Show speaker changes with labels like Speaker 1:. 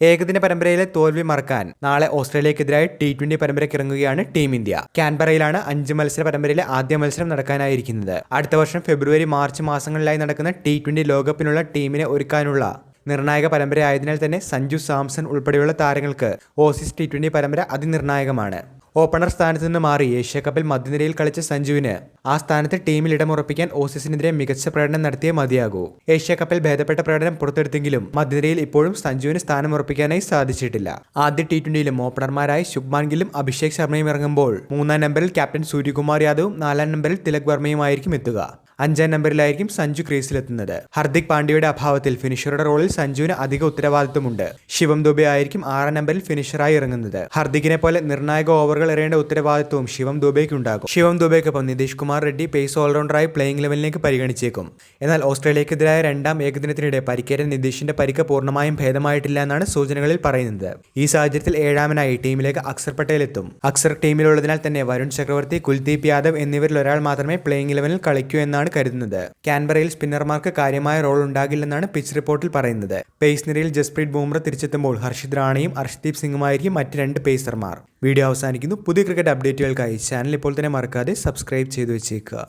Speaker 1: ഏകദിന പരമ്പരയിലെ തോൽവി മറക്കാൻ നാളെ ഓസ്ട്രേലിയക്കെതിരായ T20 പരമ്പരയ്ക്കിറങ്ങുകയാണ് ടീം ഇന്ത്യ. കാൻബറയിലാണ് 5 മത്സര പരമ്പരയിലെ ആദ്യ മത്സരം നടക്കാനായിരിക്കുന്നത്. അടുത്ത വർഷം ഫെബ്രുവരി, മാർച്ച് മാസങ്ങളിലായി നടക്കുന്ന T20 ലോകകപ്പിനുള്ള ടീമിനെ ഒരുക്കാനുള്ള നിർണായക പരമ്പരയായതിനാൽ തന്നെ സഞ്ജു സാംസൺ ഉൾപ്പെടെയുള്ള താരങ്ങൾക്ക് ഓസീസ് T20 പരമ്പര അതിനിർണായകമാണ്. ഓപ്പണർ സ്ഥാനത്ത് നിന്ന് മാറി ഏഷ്യാകപ്പിൽ മധ്യനിരയിൽ കളിച്ച സഞ്ജുവിന് ആ സ്ഥാനത്ത് ടീമിൽ ഇടമുറപ്പിക്കാൻ ഓസീസിനെതിരെ മികച്ച പ്രകടനം നടത്തിയേ മതിയാകൂ. ഏഷ്യാകപ്പിൽ ഭേദപ്പെട്ട പ്രകടനം പുറത്തെടുത്തെങ്കിലും മധ്യനിരയിൽ ഇപ്പോഴും സഞ്ജുവിന് സ്ഥാനമുറപ്പിക്കാനായി സാധിച്ചിട്ടില്ല. ആദ്യ T20യിലും ഓപ്പണർമാരായി ശുഭ്മാൻ ഗില്ലും അഭിഷേക് ശർമ്മയും ഇറങ്ങുമ്പോൾ 3-ാം നമ്പറിൽ ക്യാപ്റ്റൻ സൂര്യകുമാർ യാദവും 4-ാം നമ്പറിൽ തിലക് വർമ്മയുമായിരിക്കും എത്തുക. 5-ാം നമ്പറിലായിരിക്കും സഞ്ജു ക്രീസിലെത്തുന്നത്. ഹർദിക് പാണ്ഡ്യയുടെ അഭാവത്തിൽ ഫിനിഷറുടെ റോളിൽ സഞ്ജുവിന് അധിക ഉത്തരവാദിത്വമുണ്ട്. ശിവം ദുബെ ആയിരിക്കും 6-ാം നമ്പറിൽ ഫിനിഷറായി ഇറങ്ങുന്നത്. ഹർദിക്കിനെ പോലെ നിർണായക ഓവറുകൾ എറിയേണ്ട ഉത്തരവാദിത്വവും ശിവം ദുബെയ്ക്കുണ്ടാകും. ശിവം ദുബെയ്ക്കൊപ്പം നിതീഷ് കുമാർ റെഡ്ഡി പേസ് ഓൾറൗണ്ടറായി പ്ലേയിംഗ് ലെവലിലേക്ക് പരിഗണിച്ചേക്കും. എന്നാൽ ഓസ്ട്രേലിയക്കെതിരായ 2-ാം ഏകദിനത്തിനിടെ പരിക്കേറ്റ നിതീഷിന്റെ പരിക്ക് പൂർണ്ണമായും ഭേദമായിട്ടില്ല എന്നാണ് സൂചനകളിൽ പറയുന്നത്. ഈ സാഹചര്യത്തിൽ 7-ാമനായി ടീമിലേക്ക് അക്സർ പട്ടേൽ എത്തും. അക്സർ ടീമിലുള്ളതിനാൽ തന്നെ വരുൺ ചക്രവർത്തി, കുൽദീപ് യാദവ് എന്നിവരിൽ ഒരാൾ മാത്രമേ പ്ലേയിംഗ് ലെവലിൽ കളിക്കൂ എന്നാണ് കരുതുന്നത്. കാൻബറയിൽ സ്പിന്നർമാർക്ക് കാര്യമായ റോൾ ഉണ്ടാകില്ലെന്നാണ് പിച്ച് റിപ്പോർട്ടിൽ പറയുന്നത്. പേസ് നിരയിൽ ജസ്പ്രീത് ബുംറ തിരിച്ചെത്തുമ്പോൾ ഹർഷിത് റാണയും അർഷ്ദീപ് സിംഗുമായിരിക്കും മറ്റ് 2 പേസർമാർ. വീഡിയോ അവസാനിക്കുന്നു. പുതിയ ക്രിക്കറ്റ് അപ്ഡേറ്റുകൾക്കായി ചാനൽ ഇപ്പോൾ തന്നെ മറക്കാതെ സബ്സ്ക്രൈബ് ചെയ്തു വെച്ചേക്കുക.